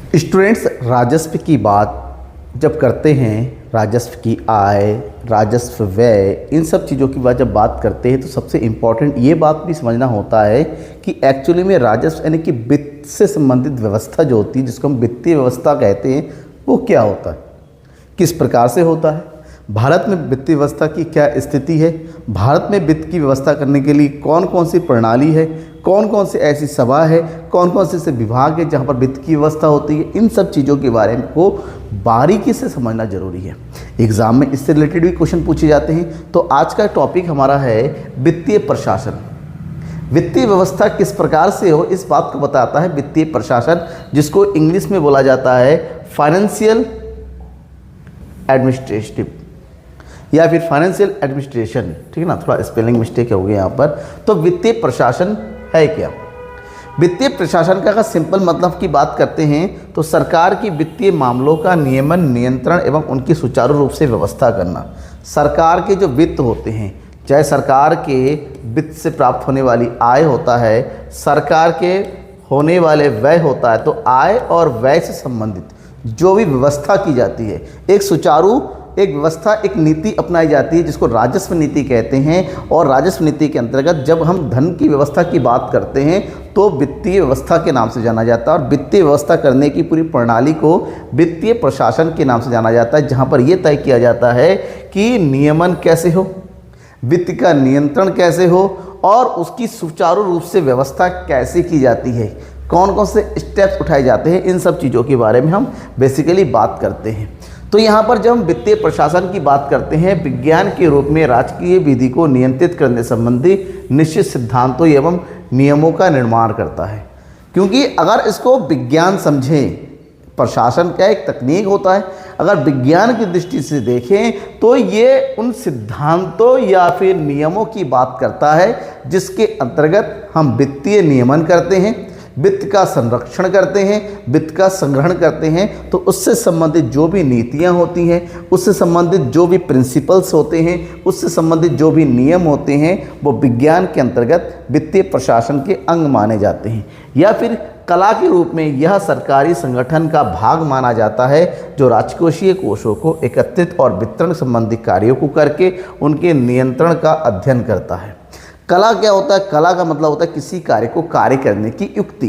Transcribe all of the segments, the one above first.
Students, राजस्व की बात जब करते हैं, राजस्व की आय, राजस्व व्यय, इन सब चीज़ों की बात जब बात करते हैं तो सबसे इम्पॉर्टेंट ये बात भी समझना होता है कि एक्चुअली में राजस्व यानी कि वित्त से संबंधित व्यवस्था जो होती है, जिसको हम वित्तीय व्यवस्था कहते हैं, वो क्या होता है, किस प्रकार से होता है, भारत में वित्तीय व्यवस्था की क्या स्थिति है, भारत में वित्त की व्यवस्था करने के लिए कौन कौन सी प्रणाली है, कौन कौन सी ऐसी सभा है, कौन कौन से ऐसे विभाग है जहाँ पर वित्त की व्यवस्था होती है। इन सब चीज़ों के बारे में को बारीकी से समझना जरूरी है। एग्जाम में इससे रिलेटेड भी क्वेश्चन पूछे जाते हैं। तो आज का टॉपिक हमारा है वित्तीय प्रशासन। वित्तीय व्यवस्था किस प्रकार से हो, इस बात को बताता है वित्तीय प्रशासन, जिसको इंग्लिश में बोला जाता है फाइनेंशियल एडमिनिस्ट्रेटिव या फिर फाइनेंशियल एडमिनिस्ट्रेशन। ठीक है ना, थोड़ा स्पेलिंग मिस्टेक हो गया यहाँ पर। तो वित्तीय प्रशासन है क्या? वित्तीय प्रशासन का अगर सिंपल मतलब की बात करते हैं तो सरकार की वित्तीय मामलों का नियमन, नियंत्रण एवं उनकी सुचारू रूप से व्यवस्था करना। सरकार के जो वित्त होते हैं, चाहे सरकार के वित्त से प्राप्त होने वाली आय होता है, सरकार के होने वाले व्यय होता है, तो आय और व्यय से संबंधित जो भी व्यवस्था की जाती है, एक सुचारू एक व्यवस्था, एक नीति अपनाई जाती है जिसको राजस्व नीति कहते हैं। और राजस्व नीति के अंतर्गत जब हम धन की व्यवस्था की बात करते हैं तो वित्तीय व्यवस्था के नाम से जाना जाता है, और वित्तीय व्यवस्था करने की पूरी प्रणाली को वित्तीय प्रशासन के नाम से जाना जाता है, जहाँ पर यह तय किया जाता है कि नियमन कैसे हो, वित्त का नियंत्रण कैसे हो और उसकी सुचारू रूप से व्यवस्था कैसे की जाती है, कौन कौन से स्टेप्स उठाए जाते हैं, इन सब चीज़ों के बारे में हम बेसिकली बात करते हैं। तो यहाँ पर जब हम वित्तीय प्रशासन की बात करते हैं, विज्ञान के रूप में राजकीय विधि को नियंत्रित करने संबंधी निश्चित सिद्धांतों एवं नियमों का निर्माण करता है। क्योंकि अगर इसको विज्ञान समझें, प्रशासन क्या एक तकनीक होता है, अगर विज्ञान की दृष्टि से देखें तो ये उन सिद्धांतों या फिर नियमों की बात करता है जिसके अंतर्गत हम वित्तीय नियमन करते हैं, वित्त का संरक्षण करते हैं, वित्त का संग्रहण करते हैं। तो उससे संबंधित जो भी नीतियां होती हैं, उससे संबंधित जो भी प्रिंसिपल्स होते हैं, उससे संबंधित जो भी नियम होते हैं, वो विज्ञान के अंतर्गत वित्तीय प्रशासन के अंग माने जाते हैं। या फिर कला के रूप में यह सरकारी संगठन का भाग माना जाता है जो राजकोषीय कोषों को एकत्रित और वितरण संबंधी कार्यों को करके उनके नियंत्रण का अध्ययन करता है। कला क्या होता है? कला का मतलब होता है किसी कार्य को कार्य करने की युक्ति।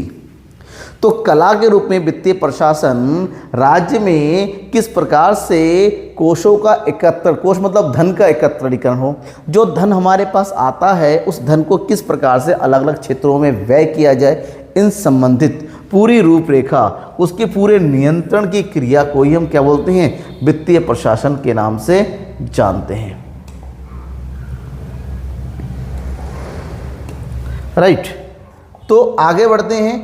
तो कला के रूप में वित्तीय प्रशासन राज्य में किस प्रकार से कोषों का एकत्र, कोष मतलब धन का एकत्रीकरण हो, जो धन हमारे पास आता है उस धन को किस प्रकार से अलग अलग क्षेत्रों में व्यय किया जाए, इन संबंधित पूरी रूपरेखा, उसके पूरे नियंत्रण की क्रिया को ही हम क्या बोलते हैं? वित्तीय प्रशासन के नाम से जानते हैं। राइट। तो आगे बढ़ते हैं।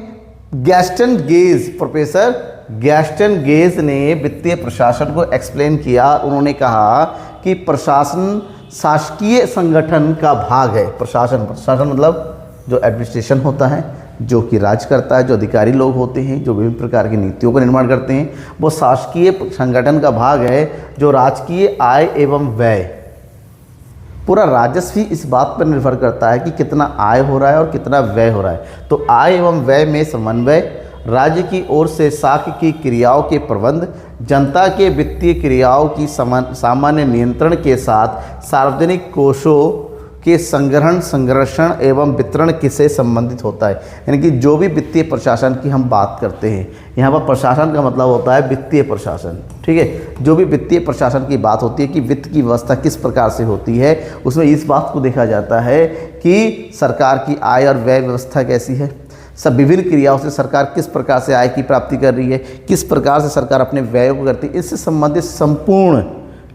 Gaston gauge, professor Gaston gauge ने वित्तीय प्रशासन को एक्सप्लेन किया। उन्होंने कहा कि प्रशासन शासकीय संगठन का भाग है। प्रशासन मतलब जो एडमिनिस्ट्रेशन होता है, जो कि राज करता है, जो अधिकारी लोग होते हैं, जो विभिन्न प्रकार की नीतियों का निर्माण करते हैं, वो शासकीय संगठन का भाग है जो राजकीय आय एवं व्यय, पूरा राजस्व ही इस बात पर निर्भर करता है कि कितना आय हो रहा है और कितना व्यय हो रहा है। तो आय एवं व्यय में समन्वय, राज्य की ओर से साख की क्रियाओं के प्रबंध, जनता के वित्तीय क्रियाओं की सामान्य नियंत्रण के साथ सार्वजनिक कोषों के संग्रहण, संरक्षण एवं वितरण किससे संबंधित होता है। यानी कि जो भी वित्तीय प्रशासन की हम बात करते हैं, यहाँ पर प्रशासन का मतलब होता है वित्तीय प्रशासन। ठीक है, जो भी वित्तीय प्रशासन की बात होती है कि वित्त की व्यवस्था किस प्रकार से होती है, उसमें इस बात को देखा जाता है कि सरकार की आय और व्यय व्यवस्था कैसी है, सब विभिन्न क्रियाओं से सरकार किस प्रकार से आय की प्राप्ति कर रही है, किस प्रकार से सरकार अपने व्ययों को करती है, इससे संबंधित संपूर्ण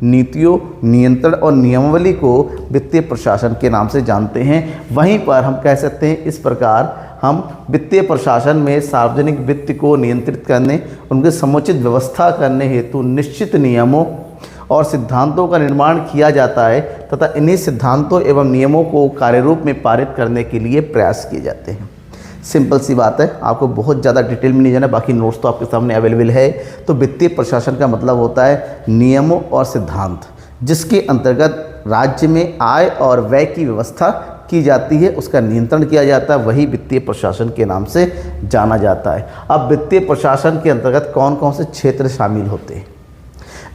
नीतियों, नियंत्रण और नियमावली को वित्तीय प्रशासन के नाम से जानते हैं। वहीं पर हम कह सकते हैं इस प्रकार हम वित्तीय प्रशासन में सार्वजनिक वित्त को नियंत्रित करने, उनके समुचित व्यवस्था करने हेतु निश्चित नियमों और सिद्धांतों का निर्माण किया जाता है तथा इन्हीं सिद्धांतों एवं नियमों को कार्यरूप में पारित करने के लिए प्रयास किए जाते हैं। सिंपल सी बात है, आपको बहुत ज़्यादा डिटेल में नहीं जाना, बाकी नोट्स तो आपके सामने अवेलेबल है। तो वित्तीय प्रशासन का मतलब होता है नियमों और सिद्धांत जिसके अंतर्गत राज्य में आय और व्यय की व्यवस्था की जाती है, उसका नियंत्रण किया जाता है, वही वित्तीय प्रशासन के नाम से जाना जाता है। अब वित्तीय प्रशासन के अंतर्गत कौन कौन से क्षेत्र शामिल होते हैं?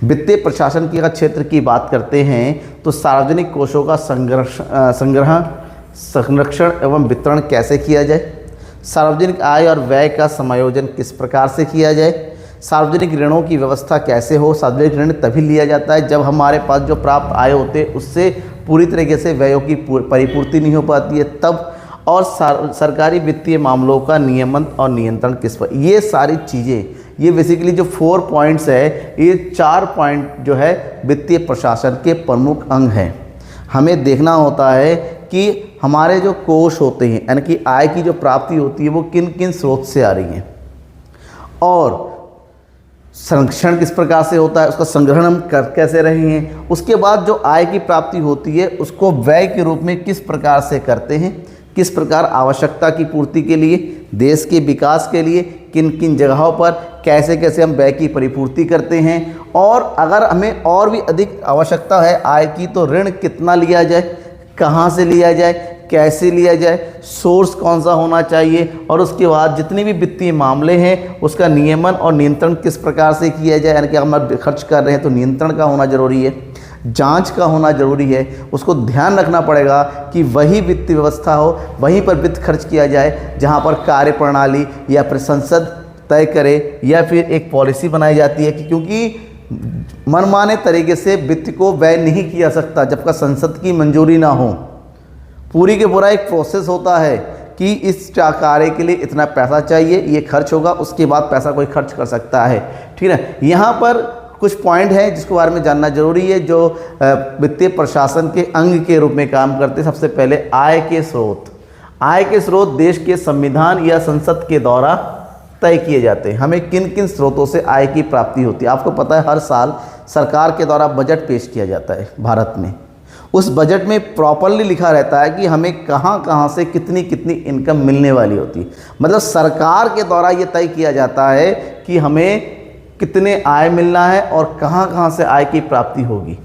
वित्तीय प्रशासन के क्षेत्र की बात करते हैं तो सार्वजनिक कोषों का संग्रह, संरक्षण एवं वितरण कैसे किया जाए, सार्वजनिक आय और व्यय का समायोजन किस प्रकार से किया जाए, सार्वजनिक ऋणों की व्यवस्था कैसे हो। सार्वजनिक ऋण तभी लिया जाता है जब हमारे पास जो प्राप्त आय होते हैं उससे पूरी तरीके से व्ययों की परिपूर्ति नहीं हो पाती है तब। और सरकारी वित्तीय मामलों का नियमन और नियंत्रण किस पर, ये सारी चीज़ें, ये बेसिकली जो 4 पॉइंट्स है, ये 4 पॉइंट जो है वित्तीय प्रशासन के प्रमुख अंग हैं। हमें देखना होता है कि हमारे जो कोष होते हैं यानी कि आय की जो प्राप्ति होती है वो किन किन स्रोत से आ रही है और संरक्षण किस प्रकार से होता है, उसका संग्रहण हम कर कैसे रहे हैं। उसके बाद जो आय की प्राप्ति होती है उसको व्यय के रूप में किस प्रकार से करते हैं, किस प्रकार आवश्यकता की पूर्ति के लिए, देश के विकास के लिए किन किन जगहों पर कैसे कैसे हम व्यय की परिपूर्ति करते हैं। और अगर हमें और भी अधिक आवश्यकता है आय की तो ऋण कितना लिया जाए, कहाँ से लिया जाए, कैसे लिया जाए, सोर्स कौन सा होना चाहिए। और उसके बाद जितने भी वित्तीय मामले हैं उसका नियमन और नियंत्रण किस प्रकार से किया जाए, यानी कि हम खर्च कर रहे हैं तो नियंत्रण का होना जरूरी है, जांच का होना जरूरी है। उसको ध्यान रखना पड़ेगा कि वही वित्तीय व्यवस्था हो, वहीं पर वित्त खर्च किया जाए जहां पर कार्यप्रणाली या फिर संसद तय करे या फिर एक पॉलिसी बनाई जाती है कि क्योंकि मनमाने तरीके से वित्त को व्यय नहीं किया सकता जब तक संसद की मंजूरी ना हो। पूरी के पूरा एक प्रोसेस होता है कि इस कार्य के लिए इतना पैसा चाहिए, ये खर्च होगा, उसके बाद पैसा कोई खर्च कर सकता है। ठीक है, यहाँ पर कुछ पॉइंट है जिसके बारे में जानना जरूरी है जो वित्तीय प्रशासन के अंग के रूप में काम करते हैं। सबसे पहले आय के स्रोत। आय के स्रोत देश के संविधान या संसद के द्वारा तय किए जाते हैं। हमें किन किन स्रोतों से आय की प्राप्ति होती है, आपको पता है हर साल सरकार के द्वारा बजट पेश किया जाता है भारत में। उस बजट में प्रॉपरली लिखा रहता है कि हमें कहाँ कहाँ से कितनी कितनी इनकम मिलने वाली होती है। मतलब सरकार के द्वारा ये तय किया जाता है कि हमें कितने आय मिलना है और कहाँ कहाँ से आय की प्राप्ति होगी।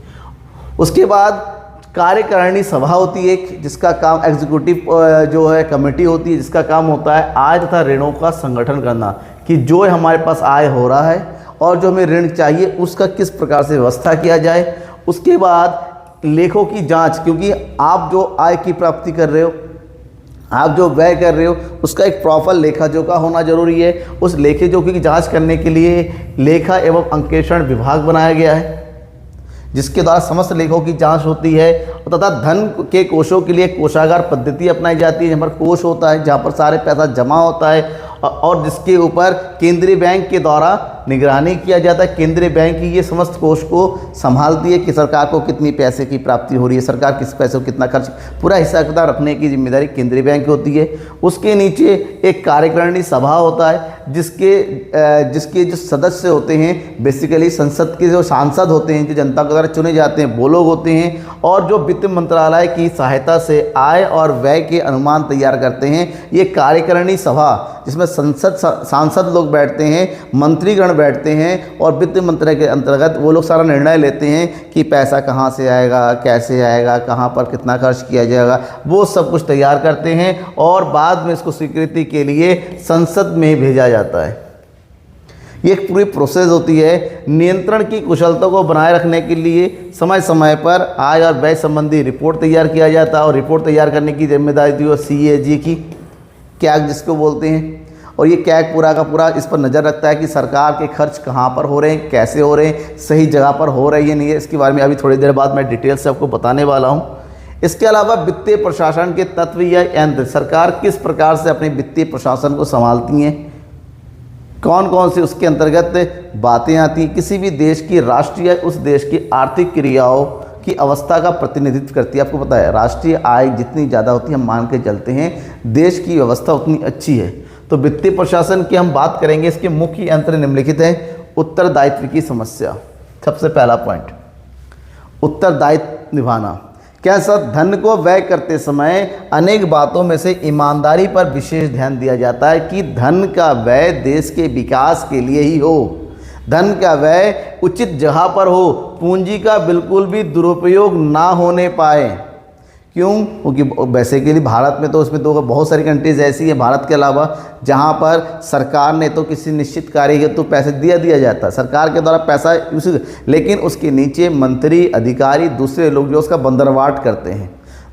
उसके बाद कार्यकारिणी सभा होती है जिसका काम, एग्जीक्यूटिव जो है कमेटी होती है जिसका काम होता है आय तथा ऋणों का संगठन करना कि जो हमारे पास आय हो रहा है और जो हमें ऋण चाहिए उसका किस प्रकार से व्यवस्था किया जाए। उसके बाद लेखों की जांच, क्योंकि आप जो आय की प्राप्ति कर रहे हो, आप जो व्यय कर रहे हो उसका एक प्रॉपर लेखा जोखा होना जरूरी है। उस लेखे जोखे की जांच करने के लिए लेखा एवं अंकेक्षण विभाग बनाया गया है जिसके द्वारा समस्त लेखों की जांच होती है तथा धन के कोषों के लिए कोषागार पद्धति अपनाई जाती है जहाँ पर कोष होता है, जहाँ पर सारे पैसा जमा होता है और जिसके ऊपर केंद्रीय बैंक के द्वारा निगरानी किया जाता है। केंद्रीय बैंक ही ये समस्त कोष को संभालती है कि सरकार को कितनी पैसे की प्राप्ति हो रही है, सरकार किस पैसे को कितना खर्च, पूरा हिसाब किताब रखने की जिम्मेदारी केंद्रीय बैंक की होती है। उसके नीचे एक कार्यकारिणी सभा होता है जिसके जो सदस्य होते हैं बेसिकली संसद के जो सांसद होते हैं जो जनता के द्वारा चुने जाते हैं वो लोग होते हैं और जो वित्त मंत्रालय की सहायता से आय और व्यय के अनुमान तैयार करते हैं। ये कार्यकारिणी सभा जिसमें सांसद लोग बैठते हैं, मंत्रीगण बैठते हैं और वित्त मंत्रालय के अंतर्गत वो लोग सारा निर्णय लेते हैं कि पैसा कहाँ से आएगा, कैसे आएगा, कहाँ पर कितना खर्च किया जाएगा, वो सब कुछ तैयार करते हैं और बाद में इसको स्वीकृति के लिए संसद में भेजा जाता है। ये एक पूरी प्रोसेस होती है। नियंत्रण की कुशलता को बनाए रखने के लिए समय समय पर आय और व्यय संबंधी रिपोर्ट तैयार किया जाता है और रिपोर्ट तैयार करने की जिम्मेदारी थी CAG की, कैग जिसको बोलते हैं। और ये कैग पूरा का पूरा इस पर नज़र रखता है कि सरकार के खर्च कहाँ पर हो रहे हैं, कैसे हो रहे हैं, सही जगह पर हो रही है नहीं है। इसके बारे में अभी थोड़ी देर बाद मैं डिटेल से आपको बताने वाला हूँ। इसके अलावा वित्तीय प्रशासन के तत्व या यंत्र, सरकार किस प्रकार से अपने वित्तीय प्रशासन को संभालती हैं, कौन कौन सी उसके अंतर्गत बातें आती हैं। किसी भी देश की राष्ट्रीय उस देश की आर्थिक क्रियाओं की अवस्था का प्रतिनिधित्व करती है। आपको पता है राष्ट्रीय आय जितनी ज़्यादा होती है हम मान के चलते हैं देश की व्यवस्था उतनी अच्छी है। तो वित्तीय प्रशासन की हम बात करेंगे, इसके मुख्य यंत्र निम्नलिखित हैं। उत्तरदायित्व की समस्या, सबसे पहला पॉइंट, उत्तरदायित्व निभाना। क्या सर धन को व्यय करते समय अनेक बातों में से ईमानदारी पर विशेष ध्यान दिया जाता है कि धन का व्यय देश के विकास के लिए ही हो, धन का व्यय उचित जगह पर हो, पूंजी का बिल्कुल भी दुरुपयोग ना होने पाए। क्यों? क्योंकि बेसिकली भारत में तो उसमें तो बहुत सारी कंट्रीज़ ऐसी हैं भारत के अलावा जहाँ पर सरकार ने तो किसी निश्चित कार्य के तो पैसे दिया जाता है, सरकार के द्वारा पैसा उसी, लेकिन उसके नीचे मंत्री, अधिकारी, दूसरे लोग जो उसका बंदरवाट करते हैं,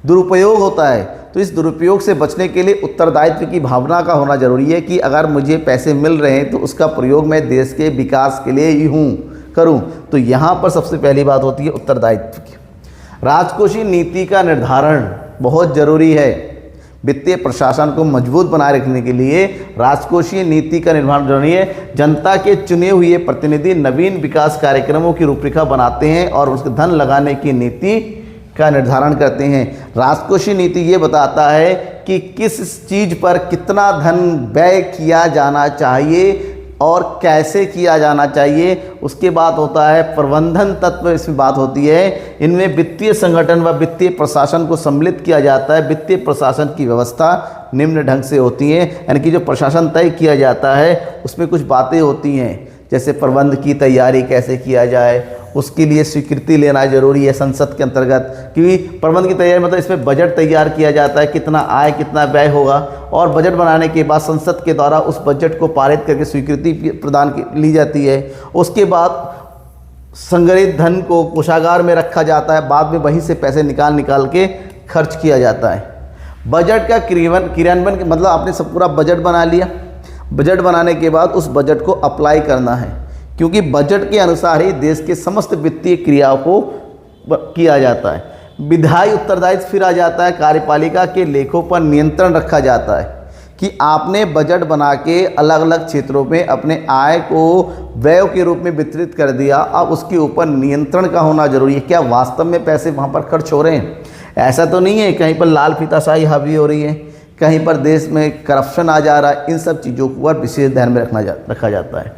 दुरुपयोग होता है। तो इस दुरुपयोग से बचने के लिए उत्तरदायित्व की भावना का होना जरूरी है कि अगर मुझे पैसे मिल रहे हैं तो उसका प्रयोग मैं देश के विकास के लिए ही करूं। तो यहाँ पर सबसे पहली बात होती है उत्तरदायित्व की। राजकोषीय नीति का निर्धारण बहुत ज़रूरी है। वित्तीय प्रशासन को मजबूत बनाए रखने के लिए राजकोषीय नीति का निर्माण जरूरी है। जनता के चुने हुए प्रतिनिधि नवीन विकास कार्यक्रमों की रूपरेखा बनाते हैं और उसके धन लगाने की नीति का निर्धारण करते हैं। राजकोषीय नीति ये बताता है कि किस चीज़ पर कितना धन व्यय किया जाना चाहिए और कैसे किया जाना चाहिए। उसके बाद होता है प्रबंधन तत्व, इसमें बात होती है इनमें वित्तीय संगठन व वित्तीय प्रशासन को सम्मिलित किया जाता है। वित्तीय प्रशासन की व्यवस्था निम्न ढंग से होती है, यानी कि जो प्रशासन तय किया जाता है उसमें कुछ बातें होती हैं, जैसे प्रबंध की तैयारी कैसे किया जाए, उसके लिए स्वीकृति लेना जरूरी है संसद के अंतर्गत, क्योंकि प्रबंध की तैयारी मतलब इसमें बजट तैयार किया जाता है, कितना आय कितना व्यय होगा, और बजट बनाने के बाद संसद के द्वारा उस बजट को पारित करके स्वीकृति प्रदान ली जाती है। उसके बाद संग्रहित धन को कोषागार में रखा जाता है, बाद में वहीं से पैसे निकाल के खर्च किया जाता है। बजट का क्रियान्वयन मतलब आपने सब पूरा बजट बना लिया, बजट बनाने के बाद उस बजट को अप्लाई करना है, क्योंकि बजट के अनुसार ही देश के समस्त वित्तीय क्रियाओं को किया जाता है। विधायी उत्तरदायित्व फिर आ जाता है। कार्यपालिका के लेखों पर नियंत्रण रखा जाता है कि आपने बजट बना के अलग अलग क्षेत्रों में अपने आय को व्यय के रूप में वितरित कर दिया, अब उसके ऊपर नियंत्रण का होना जरूरी है। क्या वास्तव में पैसे वहाँ पर खर्च हो रहे हैं? ऐसा तो नहीं है कहीं पर लाल फीताशाही हावी हो रही है, कहीं पर देश में करप्शन आ जा रहा है। इन सब चीज़ों पर विशेष ध्यान में रखा जाता है।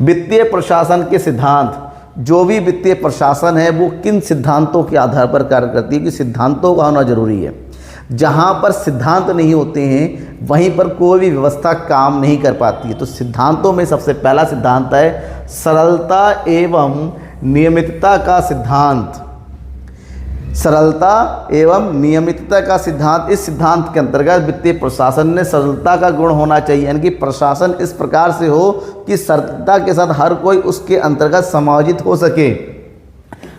वित्तीय प्रशासन के सिद्धांत, जो भी वित्तीय प्रशासन है वो किन सिद्धांतों के आधार पर कार्य करती है कि सिद्धांतों का होना जरूरी है। जहाँ पर सिद्धांत नहीं होते हैं वहीं पर कोई भी व्यवस्था काम नहीं कर पाती है। तो सिद्धांतों में सबसे पहला सिद्धांत है सरलता एवं नियमितता का सिद्धांत। सरलता एवं नियमितता का सिद्धांत, इस सिद्धांत के अंतर्गत वित्तीय प्रशासन में सरलता का गुण होना चाहिए, यानी कि प्रशासन इस प्रकार से हो कि सरलता के साथ हर कोई उसके अंतर्गत समायोजित हो सके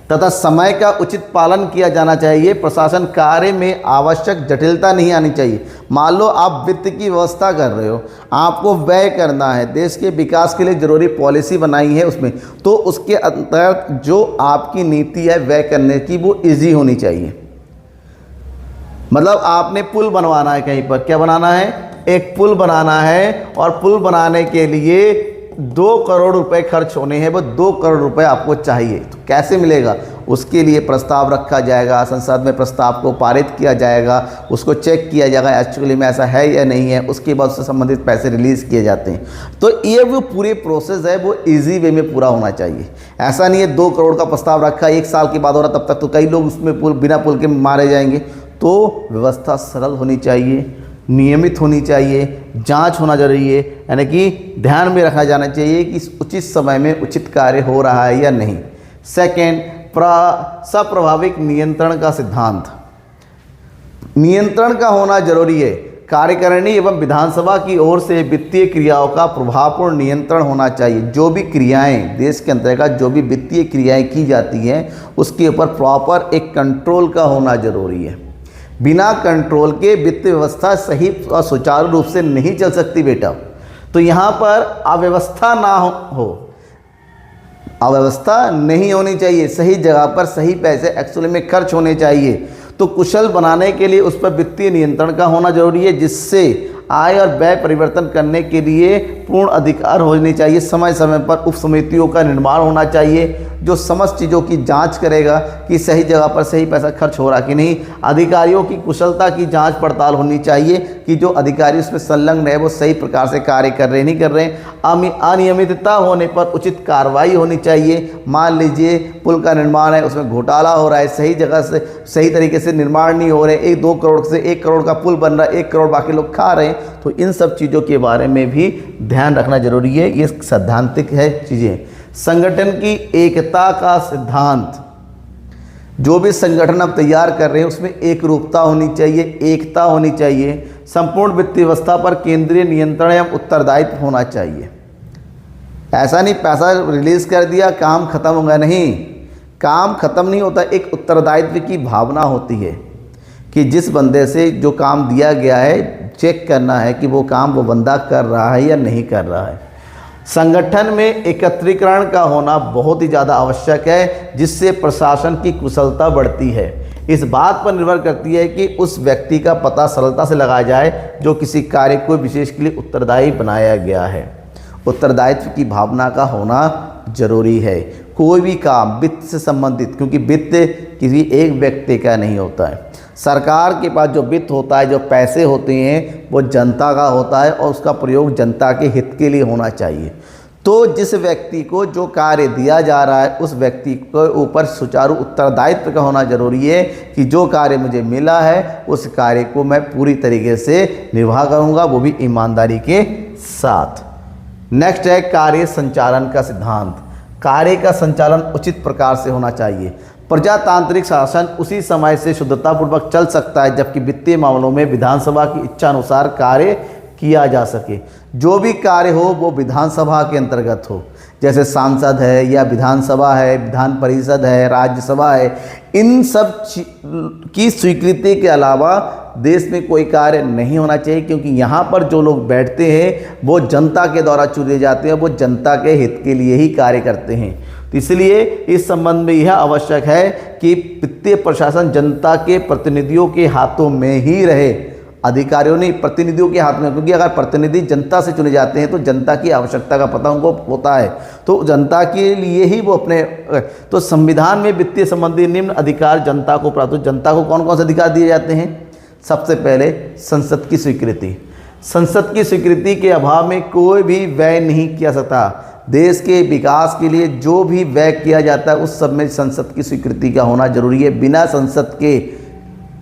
तथा समय का उचित पालन किया जाना चाहिए। प्रशासन कार्य में आवश्यक जटिलता नहीं आनी चाहिए। मान लो आप वित्त की व्यवस्था कर रहे हो, आपको व्यय करना है, देश के विकास के लिए जरूरी पॉलिसी बनाई है उसमें, तो उसके अंतर्गत जो आपकी नीति है व्यय करने की वो इजी होनी चाहिए। मतलब आपने पुल बनवाना है, कहीं पर क्या बनाना है, एक पुल बनाना है, और पुल बनाने के लिए 2 करोड़ रुपए खर्च होने हैं, वो 2 करोड़ रुपए आपको चाहिए। तो कैसे मिलेगा? उसके लिए प्रस्ताव रखा जाएगा, संसद में प्रस्ताव को पारित किया जाएगा, उसको चेक किया जाएगा एक्चुअली में ऐसा है या नहीं है, उसके बाद उससे संबंधित पैसे रिलीज़ किए जाते हैं। तो ये वो पूरे प्रोसेस है वो इजी वे में पूरा होना चाहिए। ऐसा नहीं है 2 करोड़ का प्रस्ताव रखा 1 साल के बाद हो रहा, तब तक तो कई लोग उसमें बिना पुल के मारे जाएंगे। तो व्यवस्था सरल होनी चाहिए, नियमित होनी चाहिए, जांच होना जरूरी है, यानी कि ध्यान में रखा जाना चाहिए कि उचित समय में उचित कार्य हो रहा है या नहीं। सेकेंड, सप्रभाविक नियंत्रण का सिद्धांत। नियंत्रण का होना जरूरी है। कार्यकारिणी एवं विधानसभा की ओर से वित्तीय क्रियाओं का प्रभावपूर्ण नियंत्रण होना चाहिए। जो भी क्रियाएं देश के अंतर्गत जो भी वित्तीय क्रियाएं की जाती हैं उसके ऊपर प्रॉपर एक कंट्रोल का होना जरूरी है। बिना कंट्रोल के वित्त व्यवस्था सही और सुचारू रूप से नहीं चल सकती बेटा। तो यहाँ पर अव्यवस्था ना हो, अव्यवस्था नहीं होनी चाहिए, सही जगह पर सही पैसे एक्चुअली में खर्च होने चाहिए। तो कुशल बनाने के लिए उस पर वित्तीय नियंत्रण का होना जरूरी है, जिससे आय और व्यय परिवर्तन करने के लिए पूर्ण अधिकार होने चाहिए। समय समय पर उप समितियों का निर्माण होना चाहिए जो समस्त चीज़ों की जांच करेगा कि सही जगह पर सही पैसा खर्च हो रहा कि नहीं। अधिकारियों की कुशलता की जांच पड़ताल होनी चाहिए कि जो अधिकारी उसमें संलग्न है वो सही प्रकार से कार्य कर रहे नहीं कर रहे। अनियमितता होने पर उचित कार्रवाई होनी चाहिए। मान लीजिए पुल का निर्माण है, उसमें घोटाला हो रहा है, सही जगह से सही तरीके से निर्माण नहीं हो रहे, 1-2 करोड़ से 1 करोड़ का पुल बन रहा है, 1 करोड़ बाकी लोग खा रहे हैं। तो इन सब चीज़ों के बारे में भी ध्यान रखना जरूरी है। ये सैद्धांतिक है चीज़ें। संगठन की एकता का सिद्धांत। जो भी संगठन आप तैयार कर रहे हैं उसमें एक रूपता होनी चाहिए, एकता होनी चाहिए, संपूर्ण वित्तीय व्यवस्था पर केंद्रीय नियंत्रण एवं उत्तरदायित्व होना चाहिए। ऐसा नहीं पैसा रिलीज कर दिया काम खत्म हो गया, नहीं, काम खत्म नहीं होता। एक उत्तरदायित्व की भावना होती है कि जिस बंदे से जो काम दिया गया है चेक करना है कि वो काम वो बंदा कर रहा है या नहीं कर रहा है। संगठन में एकत्रीकरण का होना बहुत ही ज़्यादा आवश्यक है, जिससे प्रशासन की कुशलता बढ़ती है। इस बात पर निर्भर करती है कि उस व्यक्ति का पता सरलता से लगाया जाए जो किसी कार्य को विशेष के लिए उत्तरदायी बनाया गया है। उत्तरदायित्व की भावना का होना जरूरी है। कोई भी काम वित्त से संबंधित, क्योंकि वित्त किसी एक व्यक्ति का नहीं होता है। सरकार के पास जो वित्त होता है, जो पैसे होते हैं, वो जनता का होता है और उसका प्रयोग जनता के हित के लिए होना चाहिए। तो जिस व्यक्ति को जो कार्य दिया जा रहा है उस व्यक्ति के ऊपर सुचारू उत्तरदायित्व का होना जरूरी है कि जो कार्य मुझे मिला है उस कार्य को मैं पूरी तरीके से निर्वाह करूँगा, वो भी ईमानदारी के साथ। नेक्स्ट है कार्य संचालन का सिद्धांत। कार्य का संचालन उचित प्रकार से होना चाहिए। प्रजातांत्रिक शासन उसी समय से शुद्धतापूर्वक चल सकता है जबकि वित्तीय मामलों में विधानसभा की इच्छा अनुसार कार्य किया जा सके। जो भी कार्य हो वो विधानसभा के अंतर्गत हो, जैसे सांसद है या विधानसभा है, विधान परिषद है, राज्यसभा है, इन सब की स्वीकृति के अलावा देश में कोई कार्य नहीं होना चाहिए, क्योंकि यहाँ पर जो लोग बैठते हैं वो जनता के द्वारा चुने जाते हैं, वो जनता के हित के लिए ही कार्य करते हैं। तो इसलिए इस संबंध में यह आवश्यक है कि वित्तीय प्रशासन जनता के प्रतिनिधियों के हाथों में ही रहे, अधिकारियों नहीं, प्रतिनिधियों के हाथ में। क्योंकि अगर प्रतिनिधि जनता से चुने जाते हैं तो जनता की आवश्यकता का पता उनको होता है, तो जनता के लिए ही वो अपने। तो संविधान में वित्तीय संबंधी निम्न अधिकार जनता को प्राप्त। जनता को कौन कौन से अधिकार दिए जाते हैं? सबसे पहले संसद की स्वीकृति। संसद की स्वीकृति के अभाव में कोई भी व्यय नहीं किया सकता। देश के विकास के लिए जो भी व्यय किया जाता है उस सब में संसद की स्वीकृति का होना जरूरी है। बिना संसद के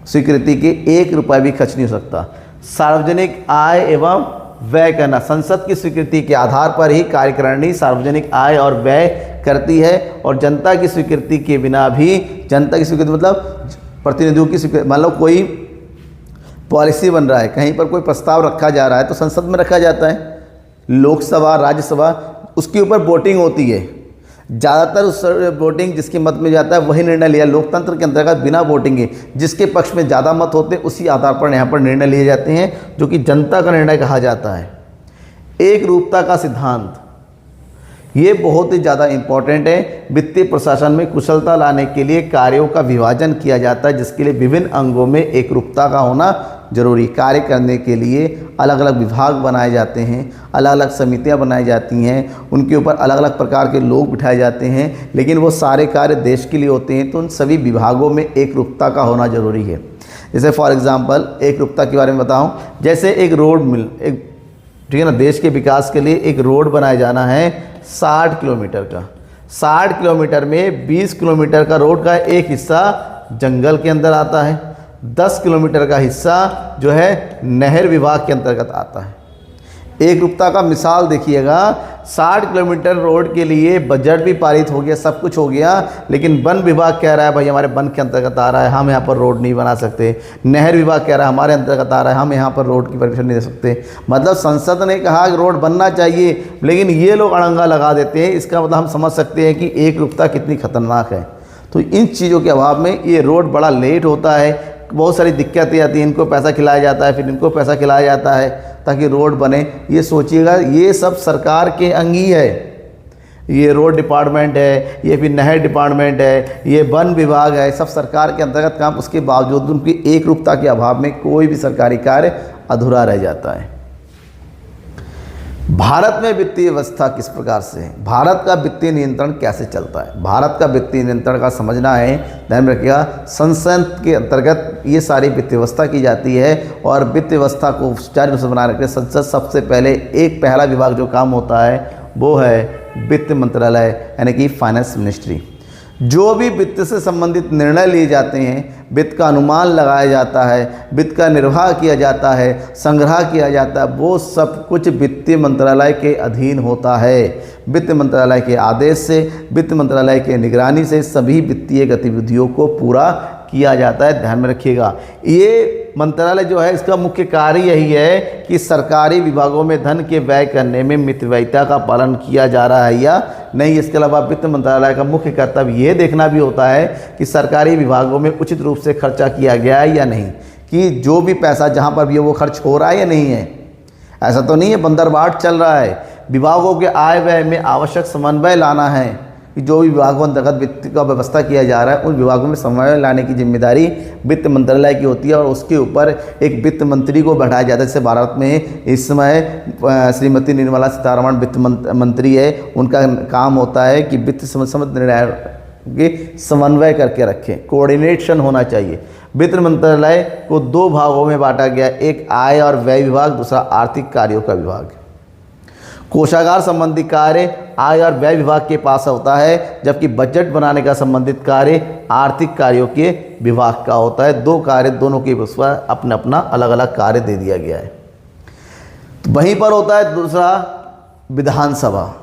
स्वीकृति के 1 रुपया भी खर्च नहीं हो सकता। सार्वजनिक आय एवं व्यय करना, संसद की स्वीकृति के आधार पर ही कार्यकारिणी सार्वजनिक आय और व्यय करती है। और जनता की स्वीकृति के बिना भी, जनता की स्वीकृति मतलब प्रतिनिधियों की स्वीकृति, मान लो कोई पॉलिसी बन रहा है, कहीं पर कोई प्रस्ताव रखा जा रहा है तो संसद में रखा जाता है। लोकसभा, राज्यसभा, उसके ऊपर वोटिंग होती है। ज़्यादातर उस वोटिंग जिसके मत में जाता है वही निर्णय लिया। लोकतंत्र के अंतर्गत बिना वोटिंग के जिसके पक्ष में ज़्यादा मत होते हैं उसी आधार पर यहाँ पर निर्णय लिए जाते हैं, जो कि जनता का निर्णय कहा जाता है। एक रूपता का सिद्धांत, ये बहुत ही ज़्यादा इम्पॉर्टेंट है। वित्तीय प्रशासन में कुशलता लाने के लिए कार्यों का विभाजन किया जाता है, जिसके लिए विभिन्न अंगों में एक रूपता का होना जरूरी। कार्य करने के लिए अलग अलग विभाग बनाए जाते हैं, अलग अलग समितियां बनाई जाती हैं, उनके ऊपर अलग अलग प्रकार के लोग बिठाए जाते हैं, लेकिन वो सारे कार्य देश के लिए होते हैं। तो उन सभी विभागों में एक रूपता का होना जरूरी है। जैसे फॉर एग्जांपल एक रूपता के बारे में बताऊं, जैसे एक रोड मिल, एक ठीक है ना, देश के विकास के लिए एक रोड बनाया जाना है 60 किलोमीटर का। 60 किलोमीटर में 20 किलोमीटर का रोड का एक हिस्सा जंगल के अंदर आता है, 10 किलोमीटर का हिस्सा जो है नहर विभाग के अंतर्गत आता है। एक रूपता का मिसाल देखिएगा, 60 किलोमीटर रोड के लिए बजट भी पारित हो गया, सब कुछ हो गया, लेकिन वन विभाग कह रहा है भाई हमारे वन के अंतर्गत आ रहा है, हम यहाँ पर रोड नहीं बना सकते। नहर विभाग कह रहा है हमारे अंतर्गत आ रहा है, हम यहाँ पर रोड की परमिशन नहीं दे सकते। मतलब संसद ने कहा कि रोड बनना चाहिए, लेकिन ये लोग अड़ंगा लगा देते हैं। इसका मतलब हम समझ सकते हैं कि एक रूपता कितनी खतरनाक है। तो इन चीज़ों के अभाव में ये रोड बड़ा लेट होता है, बहुत सारी दिक्कतें आती हैं। इनको पैसा खिलाया जाता है, फिर इनको पैसा खिलाया जाता है ताकि रोड बने। ये सोचिएगा, ये सब सरकार के अंग ही है। ये रोड डिपार्टमेंट है, ये फिर नहर डिपार्टमेंट है, ये वन विभाग है, सब सरकार के अंतर्गत काम। उसके बावजूद उनकी एक रूपता के अभाव में कोई भी सरकारी कार्य अधूरा रह जाता है। भारत में वित्तीय व्यवस्था किस प्रकार से है? भारत का वित्तीय नियंत्रण कैसे चलता है? भारत का वित्तीय नियंत्रण का समझना है, ध्यान रखिएगा, संसद के अंतर्गत ये सारी वित्तीय व्यवस्था की जाती है। और वित्तीय व्यवस्था को सुचारू रूप से बनाए रखते संसद सबसे पहले एक पहला विभाग जो काम होता है वो है वित्त मंत्रालय, यानी कि फाइनेंस मिनिस्ट्री। जो भी वित्त से संबंधित निर्णय लिए जाते हैं, वित्त का अनुमान लगाया जाता है, वित्त का निर्वाह किया जाता है, संग्रह किया जाता है, वो सब कुछ वित्तीय मंत्रालय के अधीन होता है। वित्त मंत्रालय के आदेश से, वित्त मंत्रालय के निगरानी से सभी वित्तीय गतिविधियों को पूरा किया जाता है। ध्यान में रखिएगा, ये मंत्रालय जो है इसका मुख्य कार्य यही है कि सरकारी विभागों में धन के व्यय करने में मितव्ययिता का पालन किया जा रहा है या नहीं। इसके अलावा वित्त मंत्रालय का मुख्य कर्तव्य ये देखना भी होता है कि सरकारी विभागों में उचित रूप से खर्चा किया गया है या नहीं, कि जो भी पैसा जहाँ पर भी है वो खर्च हो रहा है या नहीं है। ऐसा तो नहीं है बंदरबाट चल रहा है। विभागों के आय व्यय में आवश्यक समन्वय लाना है कि जो भी विभागों अंतर्गत वित्त का व्यवस्था किया जा रहा है उन विभागों में समन्वय लाने की जिम्मेदारी वित्त मंत्रालय की होती है और उसके ऊपर एक वित्त मंत्री को बैठाया जाता है। जैसे भारत में इस समय श्रीमती निर्मला सीतारमण वित्त मंत्री है, उनका काम होता है कि वित्त संबंधित निर्णय के समन्वय करके रखें, कोऑर्डिनेशन होना चाहिए। वित्त मंत्रालय को दो भागों में बांटा गया, एक आय और व्यय विभाग, दूसरा आर्थिक कार्यों का विभाग। कोषागार संबंधी कार्य आय और व्यय विभाग के पास होता है, जबकि बजट बनाने का संबंधित कार्य आर्थिक कार्यों के विभाग का होता है। दो कार्य दोनों के अपना अपना अलग अलग कार्य दे दिया गया है। तो वहीं पर होता है दूसरा विधानसभा।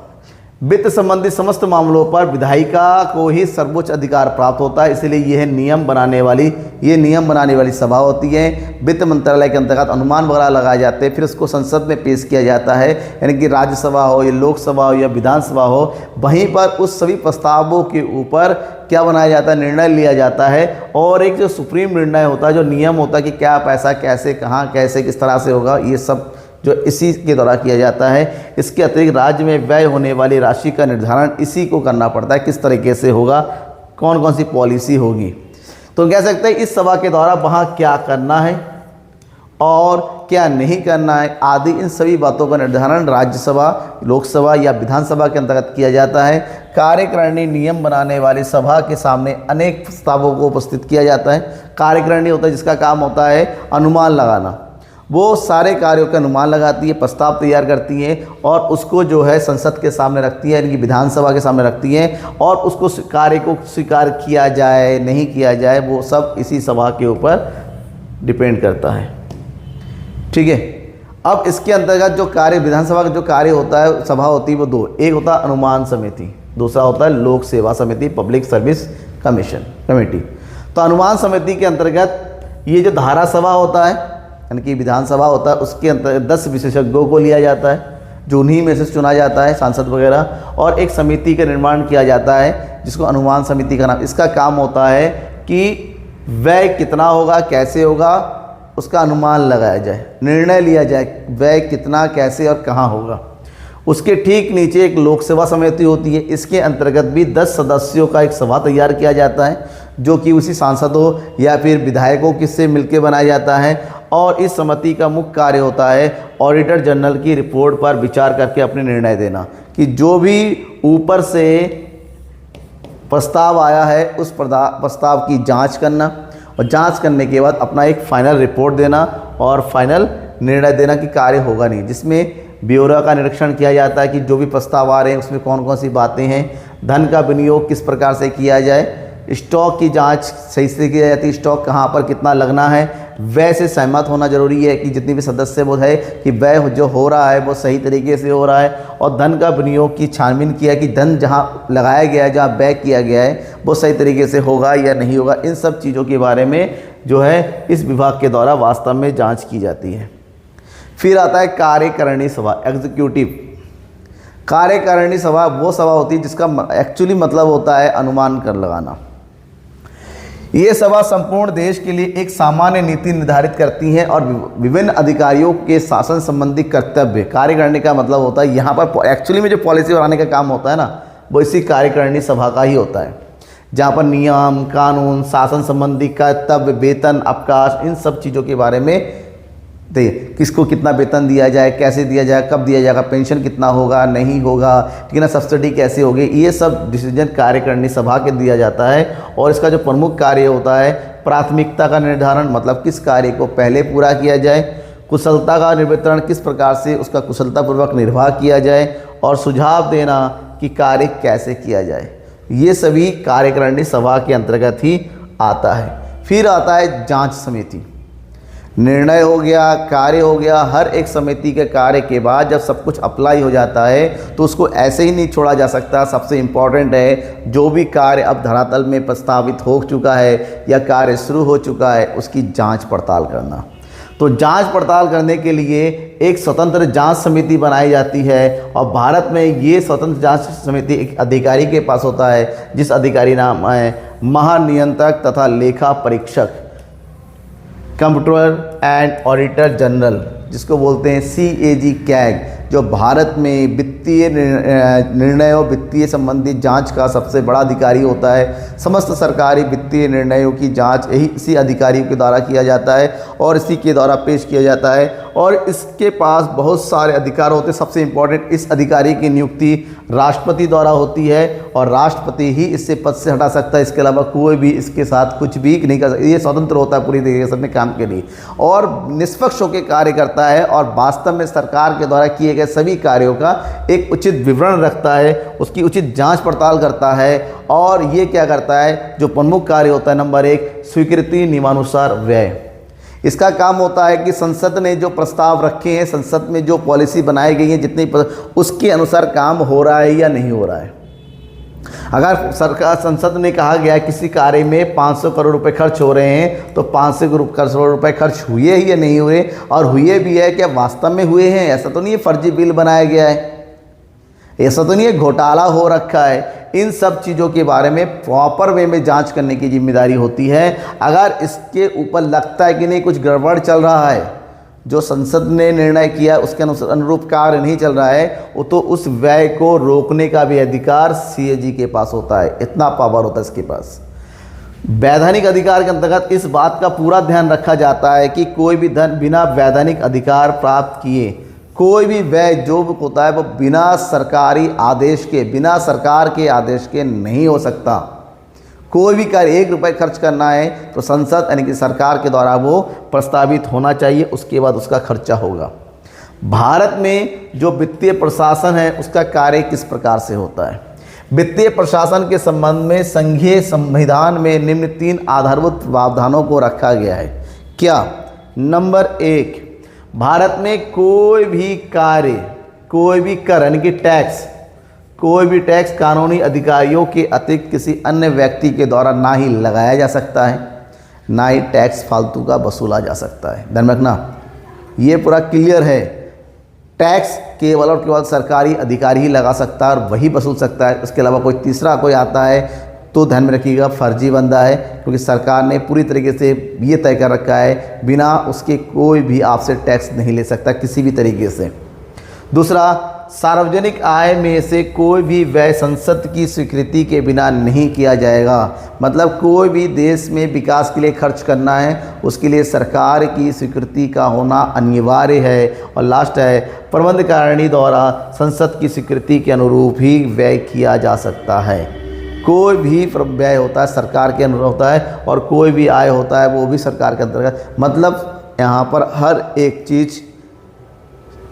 वित्त संबंधी समस्त मामलों पर विधायिका को ही सर्वोच्च अधिकार प्राप्त होता है, इसलिए यह नियम बनाने वाली सभा होती है। वित्त मंत्रालय के अंतर्गत अनुमान वगैरह लगाए जाते हैं, फिर उसको संसद में पेश किया जाता है, यानी कि राज्यसभा हो या लोकसभा हो या विधानसभा हो, वहीं पर उस सभी प्रस्तावों के ऊपर क्या बनाया जाता है, निर्णय लिया जाता है। और एक जो सुप्रीम निर्णय होता है, जो नियम होता है कि क्या पैसा कैसे, कहाँ, कैसे, किस तरह से होगा, ये सब जो इसी के द्वारा किया जाता है। इसके अतिरिक्त राज्य में व्यय होने वाली राशि का निर्धारण इसी को करना पड़ता है, किस तरीके से होगा, कौन कौन सी पॉलिसी होगी। तो कह सकते हैं इस सभा के द्वारा वहाँ क्या करना है और क्या नहीं करना है आदि, इन सभी बातों का निर्धारण राज्यसभा, लोकसभा या विधानसभा के अंतर्गत किया जाता है। कार्यकारिणी नियम बनाने वाली सभा के सामने अनेक प्रस्तावों को उपस्थित किया जाता है। कार्यकारिणी होता है जिसका काम होता है अनुमान लगाना, वो सारे कार्यों का अनुमान लगाती है, प्रस्ताव तैयार करती है और उसको जो है संसद के सामने रखती है, यानी कि विधानसभा के सामने रखती है, और उसको कार्य को स्वीकार किया जाए नहीं किया जाए वो सब इसी सभा के ऊपर डिपेंड करता है। ठीक है, अब इसके अंतर्गत जो कार्य विधानसभा का जो कार्य होता है, सभा होती है वो दो, एक होता है अनुमान समिति, दूसरा होता है लोक सेवा समिति, पब्लिक सर्विस कमेटी। तो अनुमान समिति के अंतर्गत ये जो धारा सभा होता है, यानी कि विधानसभा होता है, उसके अंतर्गत 10 विशेषज्ञों को लिया जाता है, जो उन्हीं में से चुना जाता है, सांसद वगैरह, और एक समिति का निर्माण किया जाता है जिसको अनुमान समिति का नाम। इसका काम होता है कि व्यय कितना होगा, कैसे होगा, उसका अनुमान लगाया जाए, निर्णय लिया जाए व्यय कितना, कैसे और कहाँ होगा। उसके ठीक नीचे एक लोक सेवा समिति होती है, इसके अंतर्गत भी 10 सदस्यों का एक सभा तैयार किया जाता है, जो कि उसी सांसदों या फिर विधायकों किससे मिलकर बनाया जाता है। और इस समिति का मुख्य कार्य होता है ऑडिटर जनरल की रिपोर्ट पर विचार करके अपने निर्णय देना, कि जो भी ऊपर से प्रस्ताव आया है उस प्रस्ताव की जांच करना, और जांच करने के बाद अपना एक फाइनल रिपोर्ट देना और फाइनल निर्णय देना कि कार्य होगा नहीं, जिसमें ब्यौरा का निरीक्षण किया जाता है कि जो भी प्रस्ताव आ रहे हैं उसमें कौन कौन सी बातें हैं, धन का विनियोग किस प्रकार से किया जाए, स्टॉक की जांच सही से की जाती है, स्टॉक कहाँ पर कितना लगना है, व्यय से सहमत होना जरूरी है कि जितनी भी सदस्य वो है कि व्यय जो हो रहा है वो सही तरीके से हो रहा है, और धन का विनियोग की छानबीन किया कि धन जहाँ लगाया गया है, जहाँ व्यय किया गया है वो सही तरीके से होगा या नहीं होगा। इन सब चीज़ों के बारे में जो है इस विभाग के द्वारा वास्तव में जाँच की जाती है। फिर आता है कार्यकारिणी सभा, एग्जीक्यूटिव। कार्यकारिणी सभा वो सभा होती है जिसका एक्चुअली मतलब होता है अनुमान कर लगाना। ये सभा संपूर्ण देश के लिए एक सामान्य नीति निर्धारित करती है और विभिन्न अधिकारियों के शासन संबंधी कर्तव्य। कार्यकारिणी का मतलब होता है यहाँ पर एक्चुअली में जो पॉलिसी बनाने का काम होता है ना, वो इसी कार्यकारिणी सभा का ही होता है, जहाँ पर नियम, कानून, शासन संबंधी कर्तव्य, वेतन, अवकाश, इन सब चीज़ों के बारे में किसको कितना वेतन दिया जाए, कैसे दिया जाए, कब दिया जाएगा, पेंशन कितना होगा, नहीं होगा, ठीक है ना, सब्सिडी कैसे होगी, ये सब डिसीजन कार्यकारिणी सभा के दिया जाता है। और इसका जो प्रमुख कार्य होता है प्राथमिकता का निर्धारण, मतलब किस कार्य को पहले पूरा किया जाए, कुशलता का निर्धारण, किस प्रकार से उसका कुशलतापूर्वक निर्वाह किया जाए, और सुझाव देना कि कार्य कैसे किया जाए। ये सभी कार्यकारिणी सभा के अंतर्गत ही आता है। फिर आता है जांच समिति। निर्णय हो गया, कार्य हो गया, हर एक समिति के कार्य के बाद जब सब कुछ अप्लाई हो जाता है तो उसको ऐसे ही नहीं छोड़ा जा सकता। सबसे इम्पॉर्टेंट है जो भी कार्य अब धरातल में प्रस्तावित हो चुका है या कार्य शुरू हो चुका है उसकी जांच पड़ताल करना। तो जांच पड़ताल करने के लिए एक स्वतंत्र जांच समिति बनाई जाती है और भारत में ये स्वतंत्र जांच समिति एक अधिकारी के पास होता है, जिस अधिकारी नाम है महानियंत्रक तथा लेखा परीक्षक, कंप्ट्रोलर एंड ऑडिटर जनरल, जिसको बोलते हैं CAG कैग, जो भारत में वित्तीय निर्णयों वित्तीय संबंधी जांच का सबसे बड़ा अधिकारी होता है। समस्त सरकारी वित्तीय निर्णयों की जांच इसी अधिकारी के द्वारा किया जाता है और इसी के द्वारा पेश किया जाता है और इसके पास बहुत सारे अधिकार होते हैं। सबसे इम्पोर्टेंट, इस अधिकारी की नियुक्ति राष्ट्रपति द्वारा होती है और राष्ट्रपति ही इससे पद से हटा सकता है। इसके अलावा कोई भी इसके साथ कुछ भी नहीं कर सकता। ये स्वतंत्र होता है पूरी तरीके से अपने काम के लिए और निष्पक्ष होकर कार्य करता है और वास्तव में सरकार के द्वारा किए गए सभी कार्यों का एक उचित विवरण रखता है, उसकी उचित जांच पड़ताल करता है। और ये क्या करता है, जो प्रमुख कार्य होता है, नंबर 1 स्वीकृति नियमानुसार व्यय। इसका काम होता है कि संसद ने जो प्रस्ताव रखे हैं, संसद में जो पॉलिसी बनाई गई है, जितनी उसके अनुसार काम हो रहा है या नहीं हो रहा है। अगर सरकार संसद ने कहा गया किसी कार्य में 500 करोड़ रुपए खर्च हो रहे हैं तो 500 करोड़ रुपए खर्च हुए ही या नहीं हुए, और हुए भी है क्या वास्तव में हुए हैं। ऐसा तो नहीं है फर्जी बिल बनाया गया है, ऐसा तो नहीं है घोटाला हो रखा है। इन सब चीज़ों के बारे में प्रॉपर वे में जांच करने की जिम्मेदारी होती है। अगर इसके ऊपर लगता है कि नहीं कुछ गड़बड़ चल रहा है, जो संसद ने निर्णय किया उसके अनुरूप कार्य नहीं चल रहा है, वो तो उस व्यय को रोकने का भी अधिकार CAG के पास होता है। इतना पावर होता है इसके पास। वैधानिक अधिकार के अंतर्गत इस बात का पूरा ध्यान रखा जाता है कि कोई भी धन बिना वैधानिक अधिकार प्राप्त किए, कोई भी व्यय जो होता है वो बिना सरकारी आदेश के, बिना सरकार के आदेश के नहीं हो सकता। कोई भी कार्य 1 रुपये खर्च करना है तो संसद यानी कि सरकार के द्वारा वो प्रस्तावित होना चाहिए, उसके बाद उसका खर्चा होगा। भारत में जो वित्तीय प्रशासन है उसका कार्य किस प्रकार से होता है। वित्तीय प्रशासन के संबंध में संघीय संविधान में निम्न 3 आधारभूत प्रावधानों को रखा गया है। क्या? नंबर 1, भारत में कोई भी कार्य, कोई भी कर यानी कि टैक्स, कोई भी टैक्स कानूनी अधिकारियों के अतिरिक्त किसी अन्य व्यक्ति के द्वारा ना ही लगाया जा सकता है, ना ही टैक्स फालतू का वसूला जा सकता है। ध्यान रखना, ये पूरा क्लियर है। टैक्स केवल और केवल सरकारी अधिकारी ही लगा सकता है और वही वसूल सकता है। इसके अलावा कोई तीसरा कोई आता है तो ध्यान में रखिएगा फर्जी बंदा है, क्योंकि सरकार ने पूरी तरीके से ये तय कर रखा है बिना उसके कोई भी आपसे टैक्स नहीं ले सकता किसी भी तरीके से। दूसरा, सार्वजनिक आय में से कोई भी व्यय संसद की स्वीकृति के बिना नहीं किया जाएगा। मतलब कोई भी देश में विकास के लिए खर्च करना है उसके लिए सरकार की स्वीकृति का होना अनिवार्य है। और लास्ट है, प्रबंधकारिणी द्वारा संसद की स्वीकृति के अनुरूप ही व्यय किया जा सकता है। कोई भी व्यय होता है सरकार के अनुरूप होता है और कोई भी आय होता है वो भी सरकार के अंतर्गत। मतलब यहाँ पर हर एक चीज़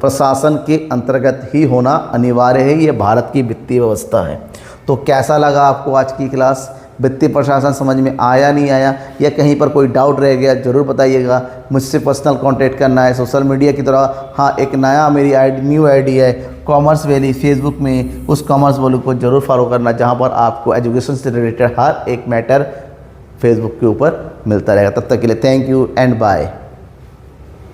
प्रशासन के अंतर्गत ही होना अनिवार्य है। ये भारत की वित्तीय व्यवस्था है। तो कैसा लगा आपको आज की क्लास? वित्तीय प्रशासन समझ में आया नहीं आया, या कहीं पर कोई डाउट रह गया ज़रूर बताइएगा। मुझसे पर्सनल कांटेक्ट करना है सोशल मीडिया की तरह। हाँ, एक नया मेरी न्यू आईडी है कॉमर्स वैली फेसबुक में, उस कॉमर्स वैली को ज़रूर फॉलो करना, जहाँ पर आपको एजुकेशन से रिलेटेड हर एक मैटर फेसबुक के ऊपर मिलता रहेगा। तब तक के लिए थैंक यू एंड बाय।